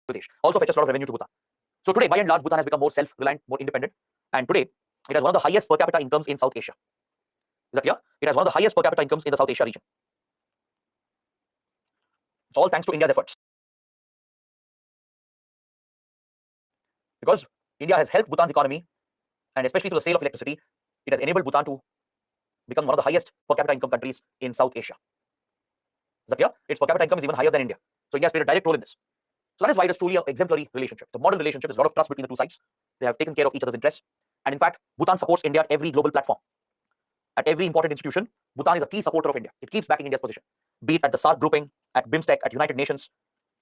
Bangladesh also fetches a lot of revenue to Bhutan. So today, by and large, Bhutan has become more self-reliant, more independent, and today it has one of the highest per capita incomes in South Asia. Is that clear? It has one of the highest per capita incomes in the South Asia region. It's all thanks to India's efforts. Because India has helped Bhutan's economy, and especially through the sale of electricity, it has enabled Bhutan to become one of the highest per capita income countries in South Asia. Is that clear? Its per capita income is even higher than India. So India has played a direct role in this. So that is why it is truly an exemplary relationship. It's a model relationship. There's a lot of trust between the two sides. They have taken care of each other's interests. And in fact, Bhutan supports India at every global platform. At every important institution, Bhutan is a key supporter of India. It keeps backing India's position, be it at the SAARC grouping, at BIMSTEC, at United Nations,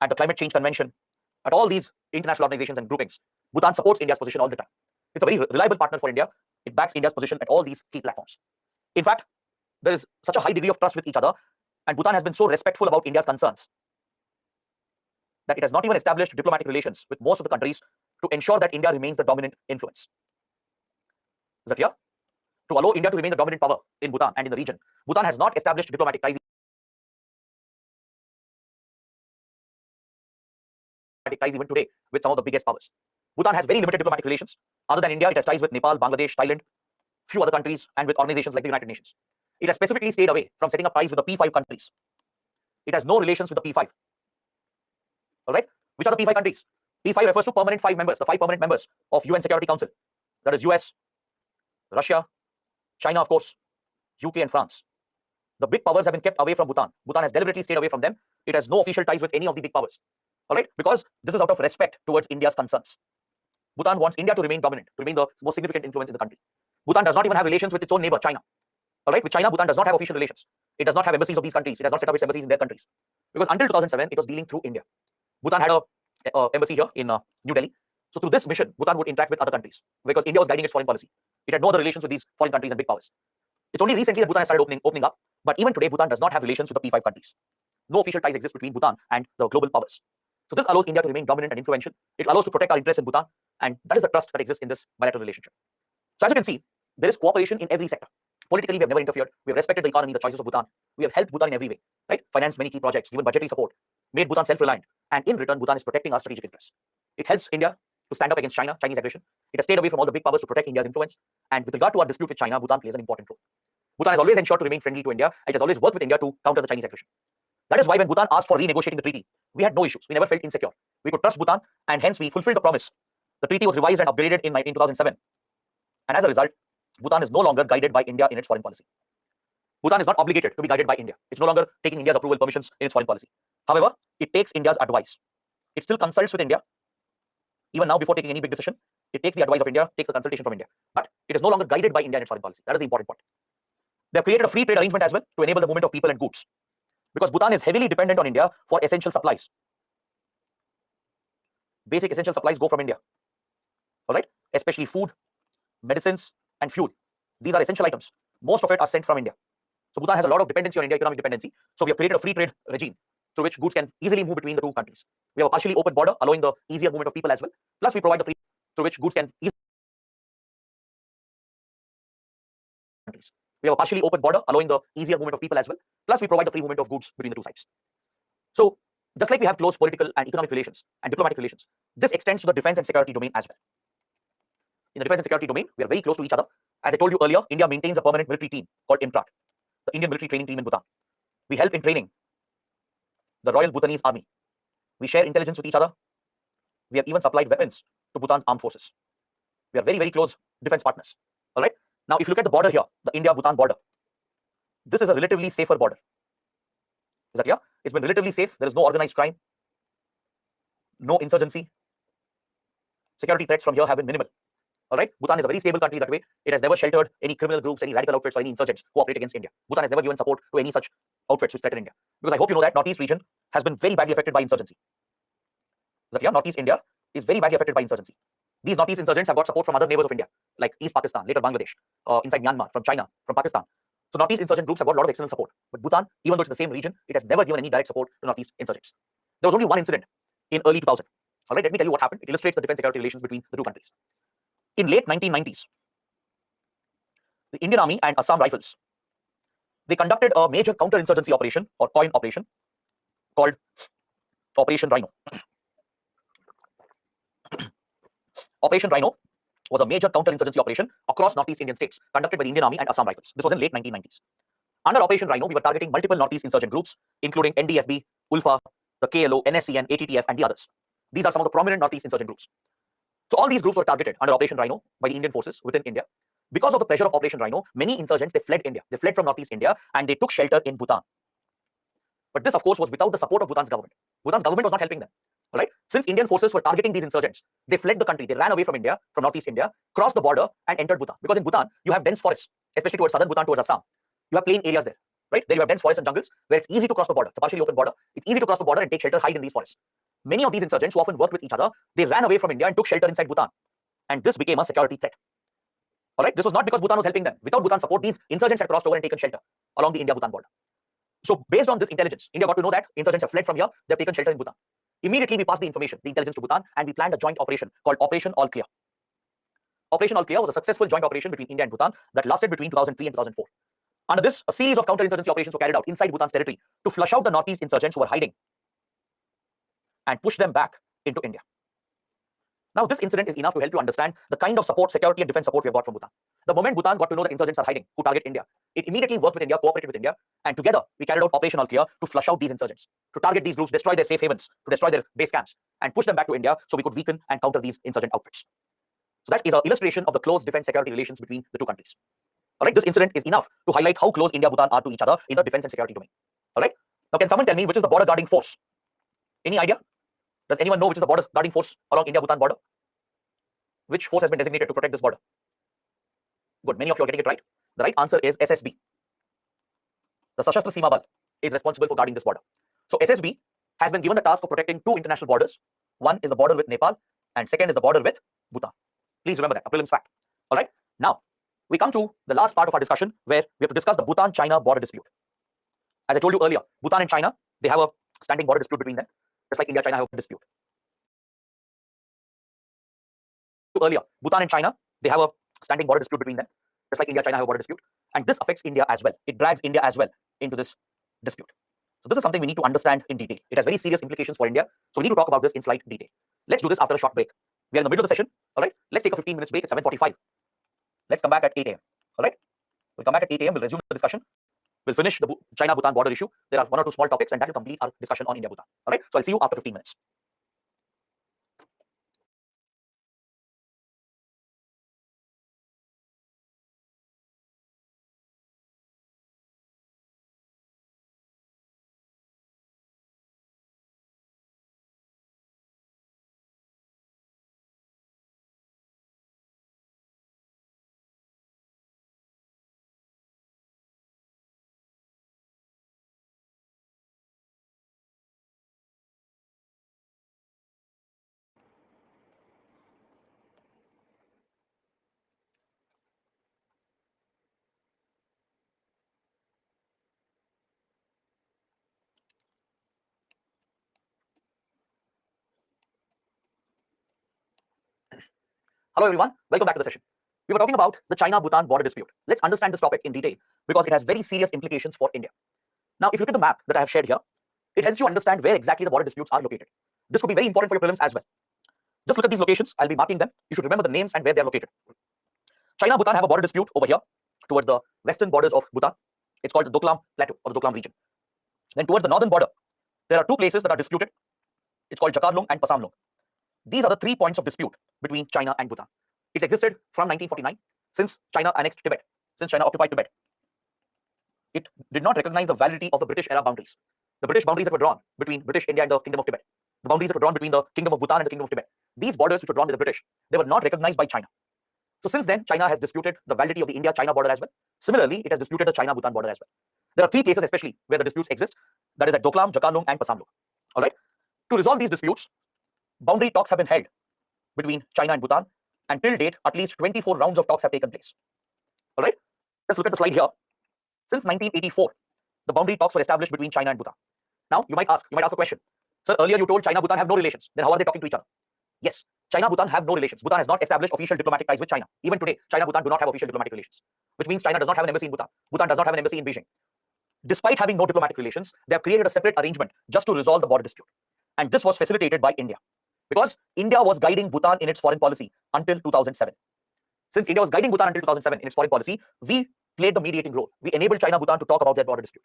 at the Climate Change Convention, at all these international organizations and groupings. Bhutan supports India's position all the time. It's a very reliable partner for India. It backs India's position at all these key platforms. In fact, there is such a high degree of trust with each other, and Bhutan has been so respectful about India's concerns that it has not even established diplomatic relations with most of the countries to ensure that India remains the dominant influence. Is that clear? To allow India to remain the dominant power in Bhutan and in the region, Bhutan has not established diplomatic ties even today with some of the biggest powers. Bhutan has very limited diplomatic relations. Other than India, it has ties with Nepal, Bangladesh, Thailand, few other countries, and with organizations like the United Nations. It has specifically stayed away from setting up ties with the P5 countries. It has no relations with the P5. All right? Which are the P5 countries? P5 refers to permanent 5 members, the 5 permanent members of UN Security Council. That is US, Russia, China, of course, UK, and France. The big powers have been kept away from Bhutan. Bhutan has deliberately stayed away from them. It has no official ties with any of the big powers. All right? Because this is out of respect towards India's concerns. Bhutan wants India to remain dominant, to remain the most significant influence in the country. Bhutan does not even have relations with its own neighbor, China. All right? With China, Bhutan does not have official relations. It does not have embassies of these countries. It has not set up its embassies in their countries. Because until 2007, it was dealing through India. Bhutan had a embassy here in New Delhi. So through this mission, Bhutan would interact with other countries because India was guiding its foreign policy. It had no other relations with these foreign countries and big powers. It's only recently that Bhutan has started opening up. But even today, Bhutan does not have relations with the P5 countries. No official ties exist between Bhutan and the global powers. So this allows India to remain dominant and influential. It allows to protect our interests in Bhutan. And that is the trust that exists in this bilateral relationship. So as you can see, there is cooperation in every sector. Politically, we have never interfered. We have respected the economy, the choices of Bhutan. We have helped Bhutan in every way, right? Financed many key projects, given budgetary support, made Bhutan self-reliant. And in return, Bhutan is protecting our strategic interests. It helps India to stand up against China, Chinese aggression. It has stayed away from all the big powers to protect India's influence. And with regard to our dispute with China, Bhutan plays an important role. Bhutan has always ensured to remain friendly to India. It has always worked with India to counter the Chinese aggression. That is why when Bhutan asked for renegotiating the treaty, we had no issues. We never felt insecure. We could trust Bhutan, and hence we fulfilled the promise. The treaty was revised and upgraded in 2007. And as a result, Bhutan is no longer guided by India in its foreign policy. Bhutan is not obligated to be guided by India. It's no longer taking India's approval permissions in its foreign policy. However, it takes India's advice. It still consults with India. Even now, before taking any big decision, it takes the advice of India, takes the consultation from India. But it is no longer guided by India in its foreign policy. That is the important point. They have created a free trade arrangement as well to enable the movement of people and goods. Because Bhutan is heavily dependent on India for essential supplies. Basic essential supplies go from India. All right? Especially food, medicines, and fuel. These are essential items. Most of it are sent from India. So Bhutan has a lot of dependency on India, economic dependency. So we have created a free trade regime through which goods can easily move between the two countries. We have a partially open border, allowing the easier movement of people as well. Plus, we provide the free through which goods can easily. We have a partially open border, allowing the easier movement of people as well. Plus, we provide the free movement of goods between the two sides. So, just like we have close political and economic relations and diplomatic relations, this extends to the defense and security domain as well. In the defense and security domain, we are very close to each other. As I told you earlier, India maintains a permanent military team called IMTRAT, the Indian Military Training Team in Bhutan. We help in training the Royal Bhutanese Army. We share intelligence with each other. We have even supplied weapons to Bhutan's armed forces. We are very, very close defense partners. All right. Now, if you look at the border here, the India-Bhutan border, this is a relatively safer border. Is that clear? It's been relatively safe. There is no organized crime, no insurgency. Security threats from here have been minimal. All right. Bhutan is a very stable country that way. It has never sheltered any criminal groups, any radical outfits, or any insurgents who operate against India. Bhutan has never given support to any such outfits which threaten India. Because I hope you know that Northeast region has been very badly affected by insurgency. Is that clear? Northeast India is very badly affected by insurgency. These Northeast insurgents have got support from other neighbors of India, like East Pakistan, later Bangladesh, inside Myanmar, from China, from Pakistan. So Northeast insurgent groups have got a lot of external support. But Bhutan, even though it's the same region, it has never given any direct support to Northeast insurgents. There was only one incident in early 2000. All right, let me tell you what happened. It illustrates the defense security relations between the two countries. In late 1990s, the Indian Army and Assam Rifles, they conducted a major counter-insurgency operation or COIN operation called Operation Rhino. Operation Rhino was a major counterinsurgency operation across northeast Indian states conducted by the Indian Army and Assam Rifles. This was in late 1990s. Under Operation Rhino, we were targeting multiple northeast insurgent groups, including NDFB, ULFA, the KLO, NSCN, ATTF, and the others. These are some of the prominent northeast insurgent groups. So all these groups were targeted under Operation Rhino by the Indian forces within India. Because of the pressure of Operation Rhino, many insurgents, they fled India. They fled from northeast India and they took shelter in Bhutan. But this, of course, was without the support of Bhutan's government. Bhutan's government was not helping them. All right. Since Indian forces were targeting these insurgents, they fled the country. They ran away from India, from northeast India, crossed the border and entered Bhutan. Because in Bhutan, you have dense forests, especially towards southern Bhutan, towards Assam. You have plain areas there, right? There you have dense forests and jungles where it's easy to cross the border. It's a partially open border. It's easy to cross the border and take shelter, hide in these forests. Many of these insurgents who often worked with each other, they ran away from India and took shelter inside Bhutan. And this became a security threat. All right. This was not because Bhutan was helping them. Without Bhutan's support, these insurgents had crossed over and taken shelter along the India-Bhutan border. So based on this intelligence, India got to know that insurgents have fled from here. They have taken shelter in Bhutan. Immediately, we passed the information, the intelligence to Bhutan, and we planned a joint operation called Operation All Clear. Operation All Clear was a successful joint operation between India and Bhutan that lasted between 2003 and 2004. Under this, a series of counterinsurgency operations were carried out inside Bhutan's territory to flush out the northeast insurgents who were hiding and push them back into India. Now, this incident is enough to help you understand the kind of support, security and defense support we have got from Bhutan. The moment Bhutan got to know that insurgents are hiding, who target India, it immediately worked with India, cooperated with India, and together we carried out Operation All Clear to flush out these insurgents, to target these groups, destroy their safe havens, to destroy their base camps, and push them back to India so we could weaken and counter these insurgent outfits. So that is an illustration of the close defense security relations between the two countries. All right, this incident is enough to highlight how close India and Bhutan are to each other in the defense and security domain. All right, now can someone tell me which is the border guarding force? Any idea? Does anyone know which is the border guarding force along India-Bhutan border? Which force has been designated to protect this border? Good, many of you are getting it right. The right answer is SSB. The Sashastra Seema Bal is responsible for guarding this border. So SSB has been given the task of protecting two international borders. One is the border with Nepal and second is the border with Bhutan. Please remember that, a prelims fact. All right, now we come to the last part of our discussion where we have to discuss the Bhutan-China border dispute. As I told you earlier, Bhutan and China, they have a standing border dispute between them, just like India-China have a dispute. Earlier, Bhutan and China, they have a standing border dispute between them, just like India-China have a border dispute. And this affects India as well. It drags India as well into this dispute. So this is something we need to understand in detail. It has very serious implications for India. So we need to talk about this in slight detail. Let's do this after a short break. We are in the middle of the session. All right. Let's take a 15 minutes break. It's 7:45. Let's come back at 8 a.m. All right. We'll come back at 8 a.m. We'll resume the discussion. We'll finish the China-Bhutan border issue. There are one or two small topics, and that will complete our discussion on India-Bhutan. All right. So I'll see you after 15 minutes. Hello, everyone. Welcome back to the session. We were talking about the China-Bhutan border dispute. Let's understand this topic in detail because it has very serious implications for India. Now, if you look at the map that I have shared here, it helps you understand where exactly the border disputes are located. This could be very important for your prelims as well. Just look at these locations. I'll be marking them. You should remember the names and where they are located. China-Bhutan have a border dispute over here towards the western borders of Bhutan. It's called the Doklam Plateau or the Doklam region. Then towards the northern border, there are two places that are disputed. It's called Jakarlong and Pasamlong. These are the 3 points of dispute between China and Bhutan. It's existed from 1949, since China annexed Tibet, since China occupied Tibet. It did not recognize the validity of the British era boundaries. The British boundaries that were drawn between British India and the Kingdom of Tibet. The boundaries that were drawn between the Kingdom of Bhutan and the Kingdom of Tibet. These borders which were drawn by the British, they were not recognized by China. So since then, China has disputed the validity of the India-China border as well. Similarly, it has disputed the China-Bhutan border as well. There are 3 places especially where the disputes exist. That is at Doklam, Jakarlong and Pasamlong. All right. To resolve these disputes, boundary talks have been held between China and Bhutan, and till date, at least 24 rounds of talks have taken place. All right, let's look at the slide here. Since 1984, the boundary talks were established between China and Bhutan. Now, you might ask a question. Sir, earlier you told China-Bhutan have no relations. Then how are they talking to each other? Yes, China-Bhutan have no relations. Bhutan has not established official diplomatic ties with China. Even today, China-Bhutan do not have official diplomatic relations, which means China does not have an embassy in Bhutan. Bhutan does not have an embassy in Beijing. Despite having no diplomatic relations, they have created a separate arrangement just to resolve the border dispute. And this was facilitated by India. because India was guiding Bhutan in its foreign policy until 2007. Since India was guiding Bhutan until 2007 in its foreign policy, we played the mediating role. We enabled China Bhutan to talk about their border dispute.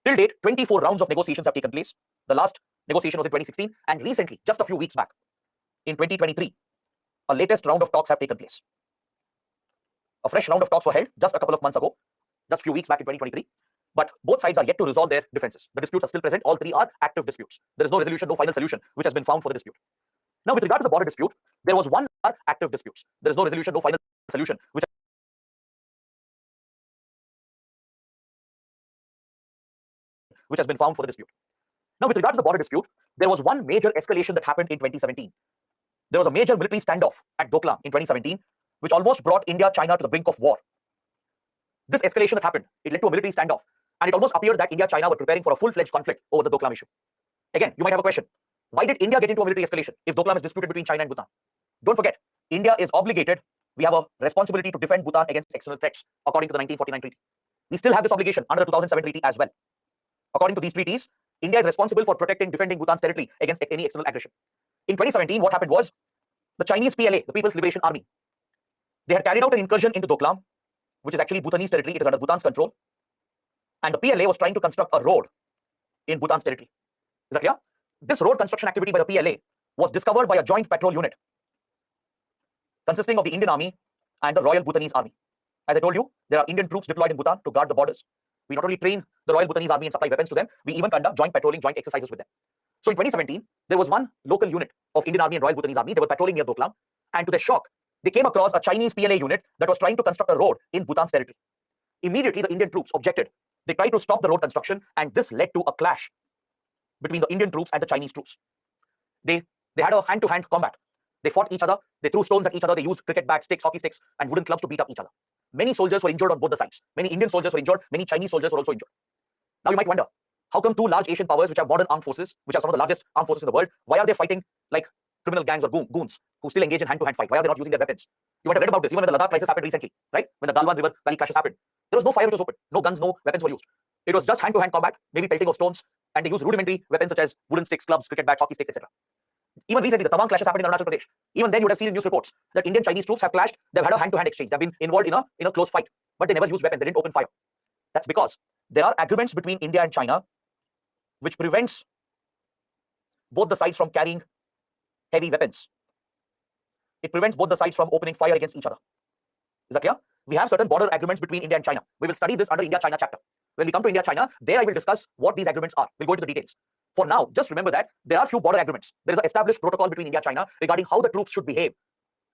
Till date, 24 rounds of negotiations have taken place. The last negotiation was in 2016, and recently, just a few weeks back, in 2023, a latest round of talks have taken place. A fresh round of talks were held just a couple of months ago, just a few weeks back in 2023. But both sides are yet to resolve their differences. The disputes are still present. All three are active disputes. There is no resolution, no final solution which has been found for the dispute. Now, with regard to the border dispute, there was one active disputes. There is no resolution, no final solution which has been found for the dispute. Now, with regard to the border dispute, there was one major escalation that happened in 2017. There was a major military standoff at Doklam in 2017, which almost brought India, China to the brink of war. This escalation that happened, it led to a military standoff, and it almost appeared that India, China were preparing for a full-fledged conflict over the Doklam issue. Again, you might have a question. Why did India get into a military escalation if Doklam is disputed between China and Bhutan? Don't forget, India is obligated. We have a responsibility to defend Bhutan against external threats according to the 1949 treaty. We still have this obligation under the 2007 treaty as well. According to these treaties, India is responsible for defending Bhutan's territory against any external aggression. In 2017, what happened was the Chinese PLA, the People's Liberation Army, they had carried out an incursion into Doklam, which is actually Bhutanese territory. It is under Bhutan's control. And the PLA was trying to construct a road in Bhutan's territory. Is that clear? This road construction activity by the PLA was discovered by a joint patrol unit consisting of the Indian Army and the Royal Bhutanese Army. As I told you, there are Indian troops deployed in Bhutan to guard the borders. We not only train the Royal Bhutanese Army and supply weapons to them, we even conduct joint patrolling, joint exercises with them. So in 2017, there was one local unit of Indian Army and Royal Bhutanese Army. They were patrolling near Doklam, and to their shock, they came across a Chinese PLA unit that was trying to construct a road in Bhutan's territory. Immediately, the Indian troops objected. They tried to stop the road construction, and this led to a clash between the Indian troops and the Chinese troops. They had a hand-to-hand combat. They fought each other. They threw stones at each other. They used cricket bats, sticks, hockey sticks, and wooden clubs to beat up each other. Many soldiers were injured on both the sides. Many Indian soldiers were injured. Many Chinese soldiers were also injured. Now you might wonder, how come two large Asian powers which have modern armed forces, which are some of the largest armed forces in the world, why are they fighting like criminal gangs or goons who still engage in hand-to-hand fight? Why are they not using their weapons? You might have read about this even when the Ladakh crisis happened recently, right? When the Galwan River Valley clashes happened. There was no fire which was open. No guns, no weapons were used. It was just hand-to-hand combat, maybe pelting of stones, and they used rudimentary weapons such as wooden sticks, clubs, cricket bats, hockey sticks, etc. Even recently, the Tawang clashes happened in Arunachal Pradesh. Even then, you would have seen in news reports that Indian Chinese troops have clashed. They've had a hand-to-hand exchange. They've been involved in a close fight, but they never used weapons. They didn't open fire. That's because there are agreements between India and China which prevents both the sides from carrying heavy weapons. It prevents both the sides from opening fire against each other. Is that clear? We have certain border agreements between India and China. We will study this under India-China chapter. When we come to India-China, there I will discuss what these agreements are. We'll go into the details. For now, just remember that there are few border agreements. There is an established protocol between India and China regarding how the troops should behave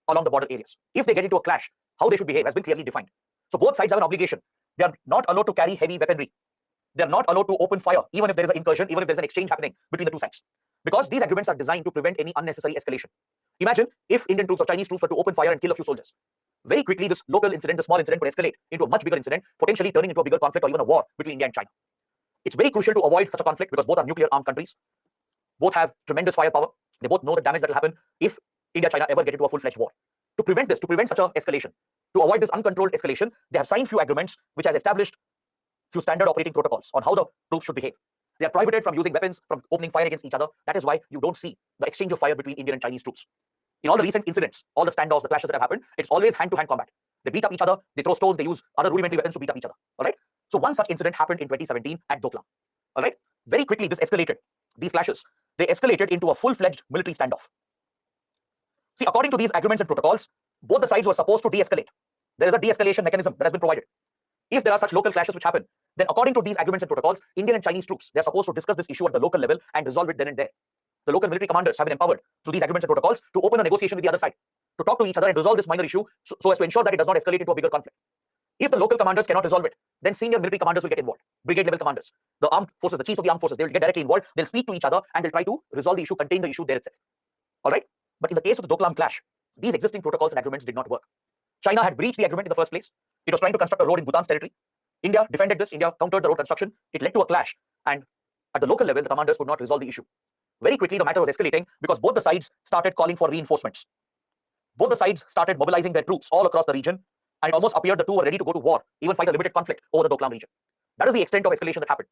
along the border areas. If they get into a clash, how they should behave has been clearly defined. So both sides have an obligation. They are not allowed to carry heavy weaponry. They are not allowed to open fire, even if there is an incursion, even if there is an exchange happening between the two sides. Because these agreements are designed to prevent any unnecessary escalation. Imagine if Indian troops or Chinese troops were to open fire and kill a few soldiers. Very quickly, this local incident, the small incident, would escalate into a much bigger incident, potentially turning into a bigger conflict or even a war between India and China. It's very crucial to avoid such a conflict because both are nuclear-armed countries. Both have tremendous firepower. They both know the damage that will happen if India-China ever get into a full-fledged war. To prevent this, to prevent such an escalation, to avoid this uncontrolled escalation, they have signed few agreements which has established few standard operating protocols on how the troops should behave. They are prohibited from using weapons, from opening fire against each other. That is why you don't see the exchange of fire between Indian and Chinese troops. In all the recent incidents, all the standoffs, the clashes that have happened, it's always hand-to-hand combat. They beat up each other, they throw stones, they use other rudimentary weapons to beat up each other. All right. So one such incident happened in 2017 at Doklam. All right. Very quickly, this escalated. These clashes, they escalated into a full-fledged military standoff. See, according to these agreements and protocols, both the sides were supposed to de-escalate. There is a de-escalation mechanism that has been provided. If there are such local clashes which happen, then according to these agreements and protocols, Indian and Chinese troops, they're supposed to discuss this issue at the local level and resolve it then and there. The local military commanders have been empowered through these agreements and protocols to open a negotiation with the other side, to talk to each other and resolve this minor issue so as to ensure that it does not escalate into a bigger conflict. If the local commanders cannot resolve it, then senior military commanders will get involved. Brigade level commanders, the armed forces, the chiefs of the armed forces, they will get directly involved. They'll speak to each other and they'll try to resolve the issue, contain the issue there itself. All right. But in the case of the Doklam clash, these existing protocols and agreements did not work. China had breached the agreement in the first place. It was trying to construct a road in Bhutan's territory. India defended this. India countered the road construction. It led to a clash. And at the local level, the commanders could not resolve the issue. Very quickly, the matter was escalating because both the sides started calling for reinforcements. Both the sides started mobilizing their troops all across the region. And it almost appeared the two were ready to go to war, even fight a limited conflict over the Doklam region. That is the extent of escalation that happened.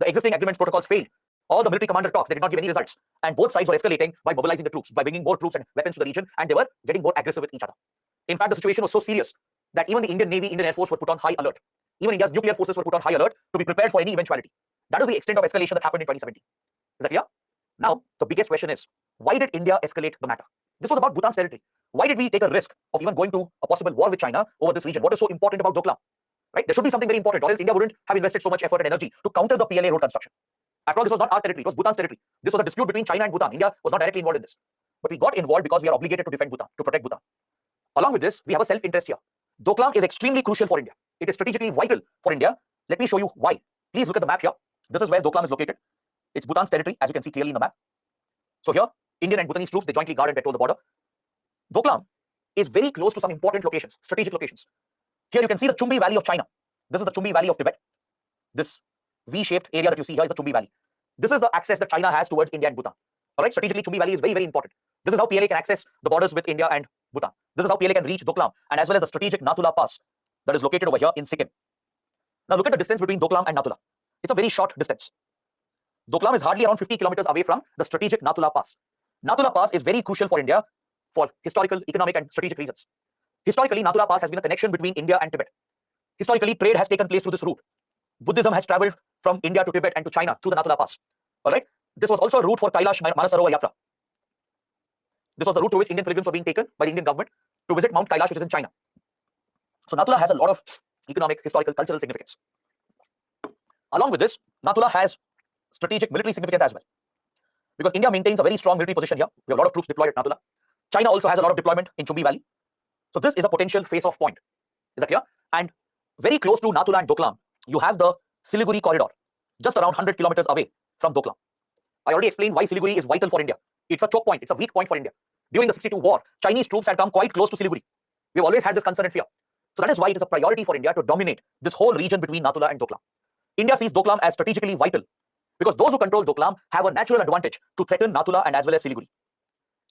existing agreements protocols failed. All the military commander talks, they did not give any results. And both sides were escalating by mobilizing the troops, by bringing more troops and weapons to the region, and they were getting more aggressive with each other. In fact, the situation was so serious that even the Indian Navy, Indian Air Force were put on high alert. Even India's nuclear forces were put on high alert to be prepared for any eventuality. That is the extent of escalation that happened in 2017. Is that clear? Now, the biggest question is, why did India escalate the matter? This was about Bhutan's territory. Why did we take a risk of even going to a possible war with China over this region? What is so important about Doklam? Right? There should be something very important, or else India wouldn't have invested so much effort and energy to counter the PLA road construction. After all, this was not our territory, it was Bhutan's territory. This was a dispute between China and Bhutan. India was not directly involved in this. But we got involved because we are obligated to defend Bhutan, to protect Bhutan. Along with this, we have a self-interest here. Doklam is extremely crucial for India. It is strategically vital for India. Let me show you why. Please look at the map here. This is where Doklam is located. It's Bhutan's territory, as you can see clearly in the map. So here, Indian and Bhutanese troops, they jointly guard and patrol the border. Doklam is very close to some important locations, strategic locations. Here you can see the Chumbi Valley of China. This is the Chumbi Valley of Tibet. This V-shaped area that you see here is the Chumbi Valley. This is the access that China has towards India and Bhutan. All right, strategically, Chumbi Valley is very, very important. This is how PLA can access the borders with India and Bhutan. This is how PLA can reach Doklam, and as well as the strategic Nathula Pass that is located over here in Sikkim. Now look at the distance between Doklam and Nathula. It's a very short distance. Doklam is hardly around 50 kilometers away from the strategic Nathula Pass. Nathula Pass is very crucial for India for historical, economic, and strategic reasons. Historically, Nathula Pass has been a connection between India and Tibet. Historically, trade has taken place through this route. Buddhism has traveled from India to Tibet and to China through the Nathula Pass. All right. This was also a route for Kailash Manasarovar Yatra. This was the route to which Indian pilgrims were being taken by the Indian government to visit Mount Kailash, which is in China. So Nathula has a lot of economic, historical, cultural significance. Along with this, Nathula has strategic military significance as well, because India maintains a very strong military position here. We have a lot of troops deployed at Nathula. China also has a lot of deployment in Chumbi Valley. So this is a potential face-off point. Is that clear? And very close to Nathula and Doklam, you have the Siliguri corridor, just around 100 kilometers away from Doklam. I already explained why Siliguri is vital for India. It's a choke point. It's a weak point for India. During the 62 war, Chinese troops had come quite close to Siliguri. We've always had this concern and fear. So that is why it is a priority for India to dominate this whole region between Nathula and Doklam. India sees Doklam as strategically vital because those who control Doklam have a natural advantage to threaten Nathula and as well as Siliguri.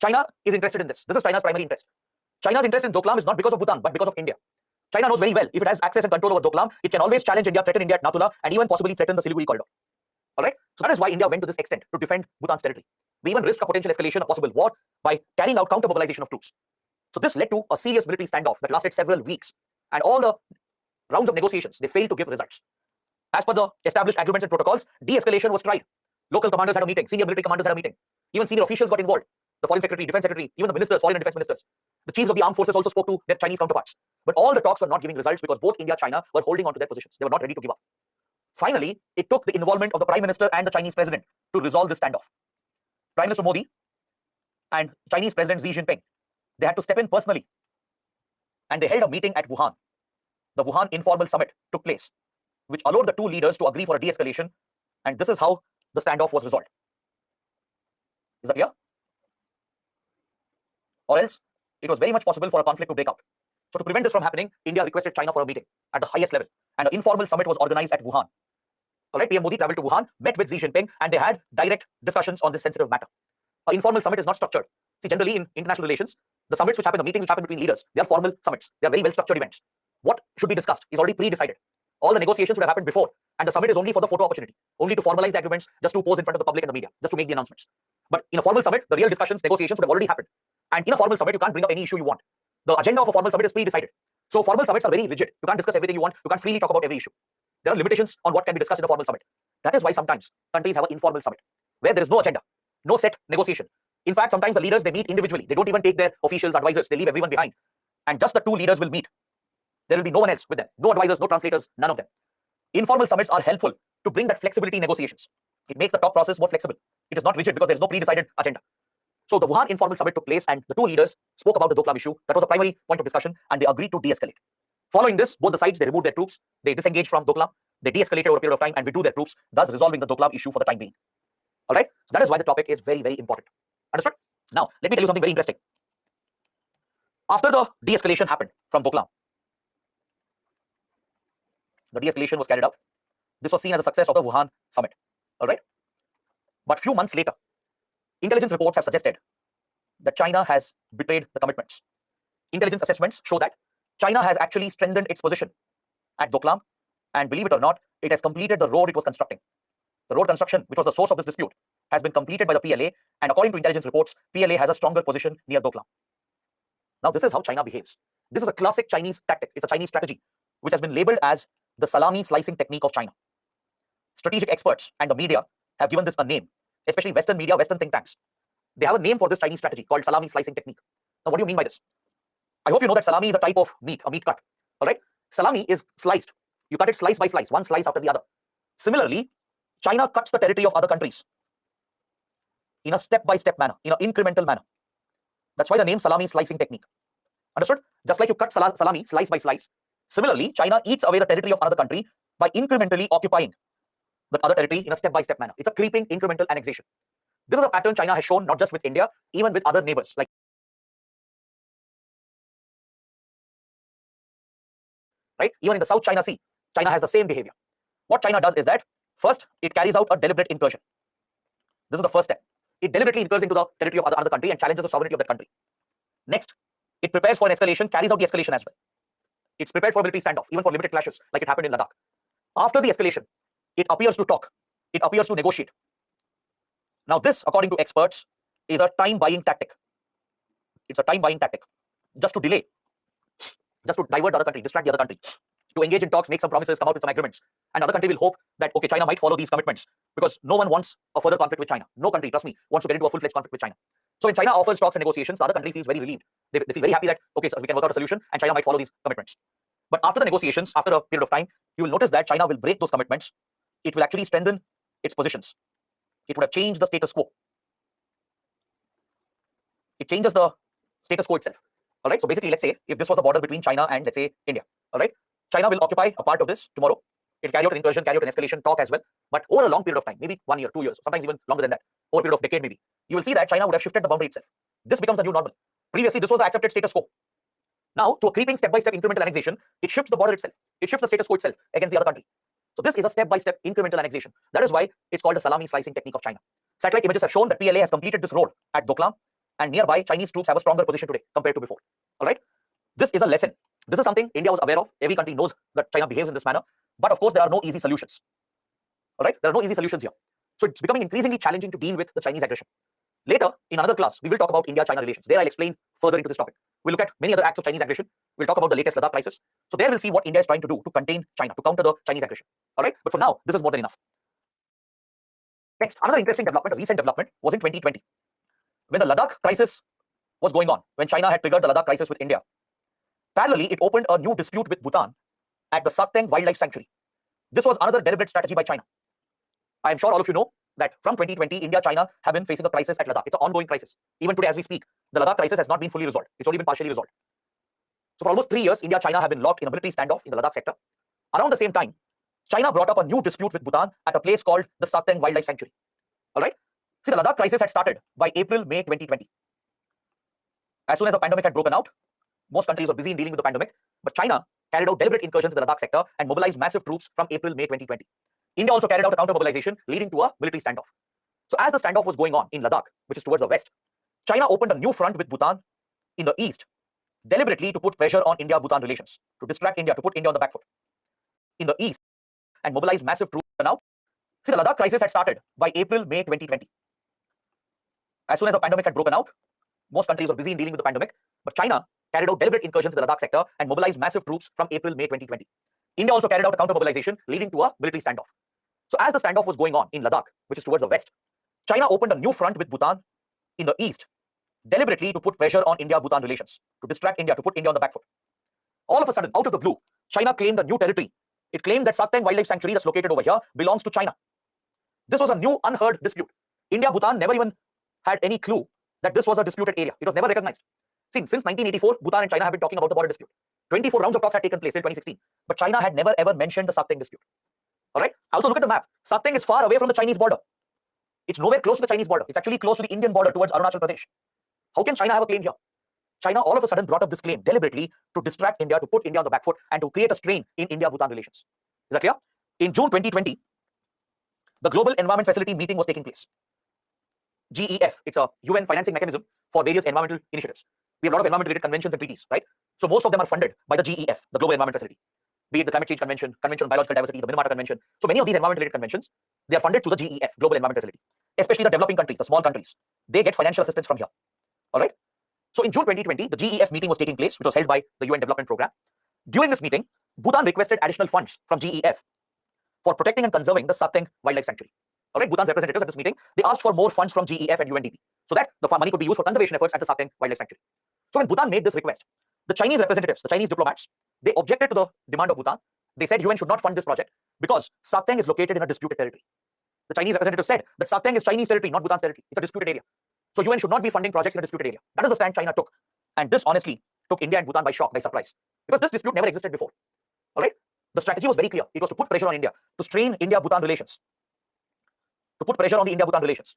China is interested in this. This is China's primary interest. China's interest in Doklam is not because of Bhutan, but because of India. China knows very well, if it has access and control over Doklam, it can always challenge India, threaten India at Nathula, and even possibly threaten the Siliguri corridor. All right? So that is why India went to this extent to defend Bhutan's territory. They even risked a potential escalation, a possible war, by carrying out counter-mobilization of troops. So this led to a serious military standoff that lasted several weeks. And all the rounds of negotiations, they failed to give results. As per the established agreements and protocols, de-escalation was tried. Local commanders had a meeting, senior military commanders had a meeting. Even senior officials got involved. The foreign secretary, defense secretary, even the ministers, foreign and defense ministers. The chiefs of the armed forces also spoke to their Chinese counterparts. But all the talks were not giving results because both India and China were holding on to their positions. They were not ready to give up. Finally, it took the involvement of the Prime Minister and the Chinese President to resolve this standoff. Prime Minister Modi and Chinese President Xi Jinping, they had to step in personally. And they held a meeting at Wuhan. The Wuhan Informal Summit took place, which allowed the two leaders to agree for a de-escalation. And this is how the standoff was resolved. Is that clear? Or else, it was very much possible for a conflict to break out. So to prevent this from happening, India requested China for a meeting at the highest level. And an informal summit was organized at Wuhan. All right, PM Modi traveled to Wuhan, met with Xi Jinping, and they had direct discussions on this sensitive matter. An informal summit is not structured. See, generally in international relations, the summits which happen, the meetings which happen between leaders, they are formal summits. They are very well-structured events. What should be discussed is already pre-decided. All the negotiations should have happened before, and the summit is only for the photo opportunity, only to formalize the agreements, just to pose in front of the public and the media, just to make the announcements. But in a formal summit, the real discussions, negotiations would have already happened. And in a formal summit, you can't bring up any issue you want. The agenda of a formal summit is pre-decided. So formal summits are very rigid. You can't discuss everything you want. You can't freely talk about every issue. There are limitations on what can be discussed in a formal summit. That is why sometimes countries have an informal summit, where there is no agenda, no set negotiation. In fact, sometimes the leaders, they meet individually. They don't even take their officials, advisors. They leave everyone behind. And just the two leaders will meet. There will be no one else with them. No advisors, no translators, none of them. Informal summits are helpful to bring that flexibility in negotiations. It makes the talk process more flexible. It is not rigid because there is no pre-decided agenda. So the Wuhan informal summit took place and the two leaders spoke about the Doklam issue. That was the primary point of discussion, and they agreed to de-escalate. Following this, both the sides, they removed their troops, they disengaged from Doklam, they de-escalated over a period of time and withdrew their troops, thus resolving the Doklam issue for the time being. All right? So that is why the topic is very, very important. Understood? Now, let me tell you something very interesting. After the de-escalation happened from Doklam, the de-escalation was carried out. This was seen as a success of the Wuhan summit. All right? But few months later, intelligence reports have suggested that China has betrayed the commitments. Intelligence assessments show that China has actually strengthened its position at Doklam, and believe it or not, it has completed the road it was constructing. The road construction, which was the source of this dispute, has been completed by the PLA, and according to intelligence reports, PLA has a stronger position near Doklam. Now, this is how China behaves. This is a classic Chinese tactic. It's a Chinese strategy, which has been labeled as the salami slicing technique of China. Strategic experts and the media have given this a name, especially Western media, Western think tanks. They have a name for this Chinese strategy called salami slicing technique. Now, what do you mean by this? I hope you know that salami is a type of meat, a meat cut. All right. Salami is sliced. You cut it slice by slice, one slice after the other. Similarly, China cuts the territory of other countries in a step-by-step manner, in an incremental manner. That's why the name salami slicing technique. Understood? Just like you cut salami slice by slice, similarly, China eats away the territory of another country by incrementally occupying the other territory in a step-by-step manner. It's a creeping incremental annexation. This is a pattern China has shown not just with India, even with other neighbors. Right? Even in the South China Sea, China has the same behavior. What China does is that, first, it carries out a deliberate incursion. This is the first step. It deliberately incurs into the territory of another country and challenges the sovereignty of that country. Next, it prepares for an escalation, carries out the escalation as well. It's prepared for a military standoff, even for limited clashes, like it happened in Ladakh. After the escalation, it appears to talk. It appears to negotiate. Now, this, according to experts, is a time-buying tactic. It's a time-buying tactic. Just to delay, just to divert the other country, distract the other country, to engage in talks, make some promises, come out with some agreements. And the other country will hope that, okay, China might follow these commitments, because no one wants a further conflict with China. No country, trust me, wants to get into a full-fledged conflict with China. So when China offers talks and negotiations, the other country feels very relieved. They feel very happy that, okay, so we can work out a solution and China might follow these commitments. But after the negotiations, after a period of time, you will notice that China will break those commitments. It will actually strengthen its positions. It would have changed the status quo. It changes the status quo itself. All right. So basically, let's say if this was the border between China and, let's say, India. All right. China will occupy a part of this tomorrow. It'll carry out an incursion, carry out an escalation, talk as well. But over a long period of time, maybe 1 year, 2 years, sometimes even longer than that, over a period of decade maybe, you will see that China would have shifted the boundary itself. This becomes the new normal. Previously, this was the accepted status quo. Now, to a creeping step-by-step incremental annexation, it shifts the border itself. It shifts the status quo itself against the other country. So this is a step-by-step incremental annexation. That is why it's called the salami slicing technique of China. Satellite images have shown that PLA has completed this road at Doklam, and nearby Chinese troops have a stronger position today compared to before. All right. This is a lesson. This is something India was aware of. Every country knows that China behaves in this manner. But of course, there are no easy solutions. All right. There are no easy solutions here. So it's becoming increasingly challenging to deal with the Chinese aggression. Later, in another class, we will talk about India-China relations. There I'll explain further into this topic. We'll look at many other acts of Chinese aggression. We'll talk about the latest Ladakh crisis. So there we'll see what India is trying to do to contain China, to counter the Chinese aggression. All right. But for now, this is more than enough. Next, another interesting development, a recent development, was in 2020. When the Ladakh crisis was going on, when China had triggered the Ladakh crisis with India, parallelly, it opened a new dispute with Bhutan at the Sakteng Wildlife Sanctuary. This was another deliberate strategy by China. I am sure all of you know that from 2020, India, China have been facing a crisis at Ladakh. It's an ongoing crisis. Even today, as we speak, the Ladakh crisis has not been fully resolved. It's only been partially resolved. So for almost 3 years, India, China have been locked in a military standoff in the Ladakh sector. Around the same time, China brought up a new dispute with Bhutan at a place called the Sakteng Wildlife Sanctuary. All right. See, the Ladakh crisis had started by April, May 2020. As soon as the pandemic had broken out, most countries were busy in dealing with the pandemic, but China carried out deliberate incursions in the Ladakh sector and mobilized massive troops from April, May 2020. India also carried out a counter-mobilization leading to a military standoff. So as the standoff was going on in Ladakh, which is towards the west, China opened a new front with Bhutan in the east, deliberately to put pressure on India-Bhutan relations, to distract India, to put India on the back foot. In the east, and mobilized massive troops. Now, see, the Ladakh crisis had started by April, May 2020. As soon as the pandemic had broken out, most countries were busy in dealing with the pandemic, but China carried out deliberate incursions in the Ladakh sector and mobilized massive troops from April, May 2020. India also carried out a counter-mobilization leading to a military standoff. So as the standoff was going on in Ladakh, which is towards the west, China opened a new front with Bhutan in the east, deliberately to put pressure on India-Bhutan relations, to distract India, to put India on the back foot. All of a sudden, out of the blue, China claimed a new territory. It claimed that Sakteng Wildlife Sanctuary that's located over here belongs to China. This was a new, unheard dispute. India-Bhutan never even had any clue that this was a disputed area. It was never recognized. See, since 1984, Bhutan and China have been talking about the border dispute. 24 rounds of talks had taken place till 2016, but China had never ever mentioned the Sakteng dispute. All right. Also, look at the map. Sakteng is far away from the Chinese border. It's nowhere close to the Chinese border. It's actually close to the Indian border towards Arunachal Pradesh. How can China have a claim here? China all of a sudden brought up this claim deliberately to distract India, to put India on the back foot, and to create a strain in India-Bhutan relations. Is that clear? In June 2020, the Global Environment Facility meeting was taking place. GEF, it's a UN financing mechanism for various environmental initiatives. We have a lot of environment-related conventions and treaties, right? So most of them are funded by the GEF, the Global Environment Facility. be it the Climate Change Convention, Convention on Biological Diversity, the Minamata Convention. So many of these environment-related conventions, they are funded through the GEF, Global Environment Facility. Especially the developing countries, the small countries, they get financial assistance from here. All right. So in June 2020, the GEF meeting was taking place, which was held by the UN Development Program. During this meeting, Bhutan requested additional funds from GEF for protecting and conserving the Sateng Wildlife Sanctuary. All right, Bhutan's representatives at this meeting, they asked for more funds from GEF and UNDP so that the money could be used for conservation efforts at the Sateng Wildlife Sanctuary. So when Bhutan made this request, the Chinese representatives, the Chinese diplomats, they objected to the demand of Bhutan. They said UN should not fund this project because Sateng is located in a disputed territory. The Chinese representative said that Sateng is Chinese territory, not Bhutan's territory. It's a disputed area. So UN should not be funding projects in a disputed area. That is the stand China took. And this honestly took India and Bhutan by shock, by surprise. Because this dispute never existed before. All right? The strategy was very clear. It was to put pressure on India, to strain India-Bhutan relations, to put pressure on the India-Bhutan relations.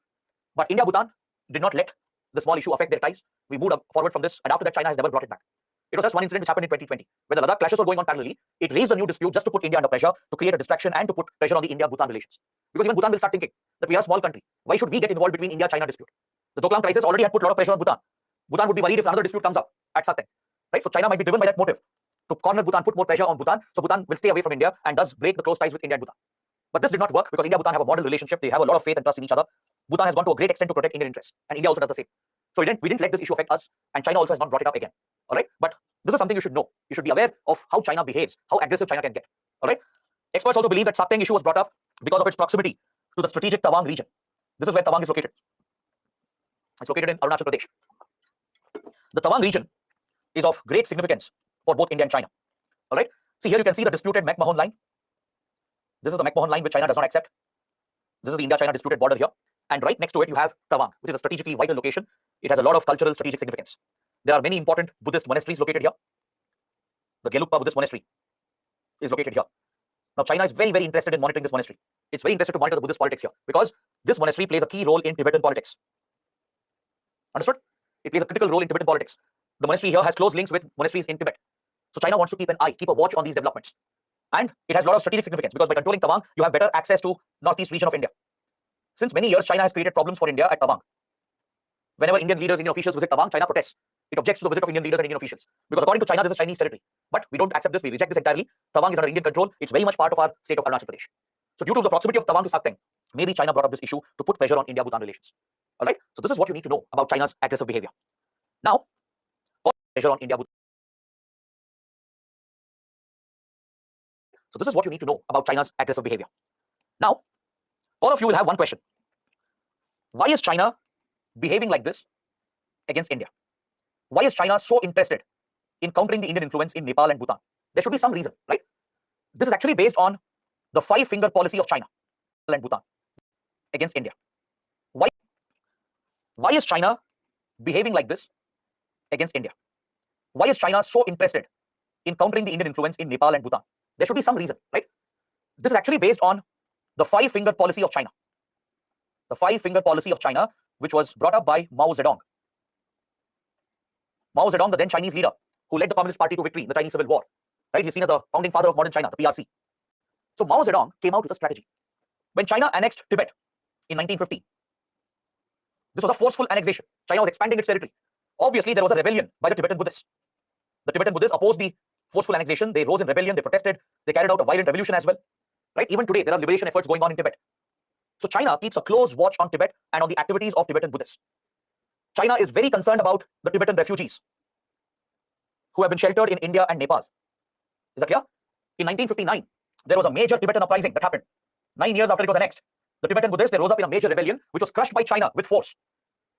But India-Bhutan did not let the small issue affect their ties. We moved forward from this, and after that, China has never brought it back. It was just one incident which happened in 2020. When the Ladakh clashes were going on parallelly, it raised a new dispute just to put India under pressure, to create a distraction and to put pressure on the India-Bhutan relations. Because even Bhutan will start thinking that we are a small country. Why should we get involved between India-China dispute? The Doklam crisis already had put a lot of pressure on Bhutan. Bhutan would be worried if another dispute comes up at Sateng. Right? So China might be driven by that motive to corner Bhutan, put more pressure on Bhutan. So Bhutan will stay away from India and does break the close ties with India and Bhutan. But this did not work because India-Bhutan have a model relationship. They have a lot of faith and trust in each other. Bhutan has gone to a great extent to protect Indian interests, and India also does the same. So we didn't let this issue affect us, and China also has not brought it up again. All right, but this is something you should know. You should be aware of how China behaves, how aggressive China can get. All right, experts also believe that Sateng issue was brought up because of its proximity to the strategic Tawang region. This is where Tawang is located. It's located in Arunachal Pradesh. The Tawang region is of great significance for both India and China. All right, see here you can see the disputed McMahon line. This is the McMahon line which China does not accept. This is the India-China disputed border here. And right next to it, you have Tawang, which is a strategically vital location. It has a lot of cultural strategic significance. There are many important Buddhist monasteries located here. The Gelugpa Buddhist monastery is located here. Now, China is very, very interested in monitoring this monastery. It's very interested to monitor the Buddhist politics here because this monastery plays a key role in Tibetan politics. Understood? It plays a critical role in Tibetan politics. The monastery here has close links with monasteries in Tibet. So China wants to keep an eye, keep a watch on these developments. And it has a lot of strategic significance because by controlling Tawang, you have better access to northeast region of India. Since many years, China has created problems for India at Tawang. Whenever Indian leaders, Indian officials visit Tawang, China protests. It objects to the visit of Indian leaders and Indian officials. Because according to China, this is Chinese territory. But we don't accept this. We reject this entirely. Tawang is under Indian control. It's very much part of our state of Arunachal Pradesh. So due to the proximity of Tawang to Sateng, maybe China brought up this issue to put pressure on India-Bhutan relations. All right. So this is what you need to know about China's aggressive behavior. Now, pressure on India-Bhutan. So this is what you need to know about China's aggressive behavior. Now, all of you will have one question. Why is China behaving like this against India? Why is China so interested in countering the Indian influence in Nepal and Bhutan? There should be some reason, right? This is actually based on the five-finger policy of China and Bhutan against India. Why is China behaving like this against India? Why is China so interested in countering the Indian influence in Nepal and Bhutan? There should be some reason, right? This is actually based on the five-finger policy of China. The five-finger policy of China, which was brought up by Mao Zedong. Mao Zedong, the then Chinese leader, who led the Communist Party to victory in the Chinese Civil War. Right? He's seen as the founding father of modern China, the PRC. So Mao Zedong came out with a strategy. When China annexed Tibet in 1950, this was a forceful annexation. China was expanding its territory. Obviously, there was a rebellion by the Tibetan Buddhists. The Tibetan Buddhists opposed the forceful annexation. They rose in rebellion. They protested. They carried out a violent revolution as well. Right? Even today, there are liberation efforts going on in Tibet. So China keeps a close watch on Tibet and on the activities of Tibetan Buddhists. China is very concerned about the Tibetan refugees who have been sheltered in India and Nepal. Is that clear? In 1959, there was a major Tibetan uprising that happened. 9 years after it was annexed, the Tibetan Buddhists, they rose up in a major rebellion, which was crushed by China with force.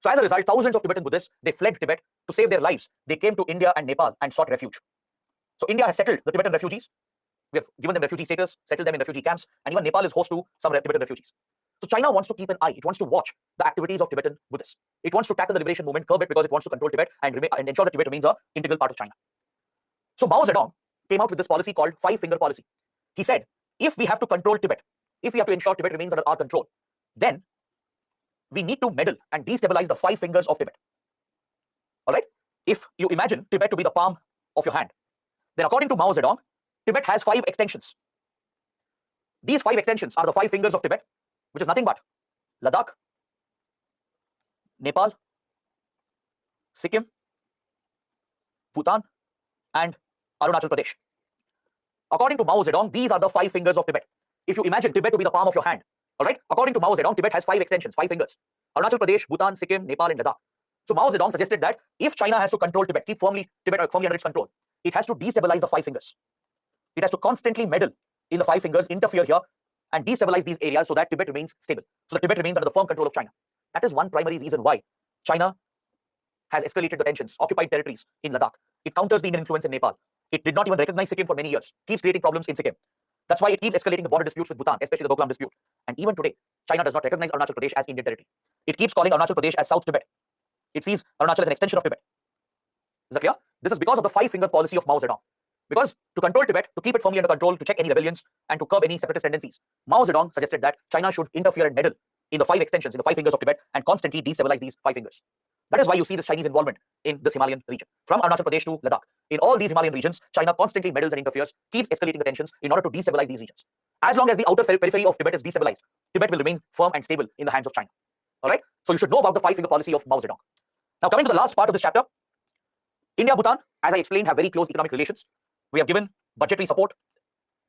So as a result, thousands of Tibetan Buddhists, they fled Tibet to save their lives. They came to India and Nepal and sought refuge. So India has settled the Tibetan refugees. We have given them refugee status, settled them in refugee camps, and even Nepal is host to some Tibetan refugees. So China wants to keep an eye. It wants to watch the activities of Tibetan Buddhists. It wants to tackle the liberation movement, curb it, because it wants to control Tibet and ensure that Tibet remains an integral part of China. So Mao Zedong came out with this policy called five-finger policy. He said, if we have to control Tibet, if we have to ensure Tibet remains under our control, then we need to meddle and destabilize the five fingers of Tibet. All right? If you imagine Tibet to be the palm of your hand, then according to Mao Zedong, Tibet has 5 extensions. These 5 extensions are the 5 fingers of Tibet, which is nothing but Ladakh, Nepal, Sikkim, Bhutan, and Arunachal Pradesh. According to Mao Zedong, these are the 5 fingers of Tibet. If you imagine Tibet to be the palm of your hand, all right? According to Mao Zedong, Tibet has 5 extensions, 5 fingers. Arunachal Pradesh, Bhutan, Sikkim, Nepal, and Ladakh. So Mao Zedong suggested that if China has to control Tibet, keep Tibet firmly under its control, it has to destabilize the 5 fingers. It has to constantly meddle in the 5 fingers, interfere here, and destabilize these areas so that Tibet remains stable, so that Tibet remains under the firm control of China. That is one primary reason why China has escalated the tensions, occupied territories in Ladakh. It counters the Indian influence in Nepal. It did not even recognize Sikkim for many years, keeps creating problems in Sikkim. That's why it keeps escalating the border disputes with Bhutan, especially the Doklam dispute. And even today, China does not recognize Arunachal Pradesh as Indian territory. It keeps calling Arunachal Pradesh as South Tibet. It sees Arunachal as an extension of Tibet. Is that clear? This is because of the 5-finger policy of Mao Zedong. Because to control Tibet, to keep it firmly under control, to check any rebellions, and to curb any separatist tendencies, Mao Zedong suggested that China should interfere and meddle in the 5 extensions, in the 5 fingers of Tibet, and constantly destabilize these 5 fingers. That is why you see this Chinese involvement in this Himalayan region, from Arunachal Pradesh to Ladakh. In all these Himalayan regions, China constantly meddles and interferes, keeps escalating the tensions in order to destabilize these regions. As long as the outer periphery of Tibet is destabilized, Tibet will remain firm and stable in the hands of China. All right? So you should know about the 5-finger policy of Mao Zedong. Now, coming to the last part of this chapter, India, Bhutan, as I explained, have very close economic relations. We have given budgetary support.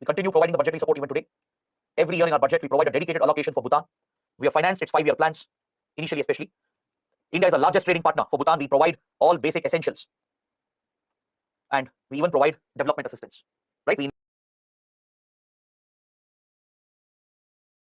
We continue providing the budgetary support even today. Every year in our budget, we provide a dedicated allocation for Bhutan. We have financed its 5-year plans, initially especially. India is the largest trading partner for Bhutan. We provide all basic essentials. And we even provide development assistance. Right?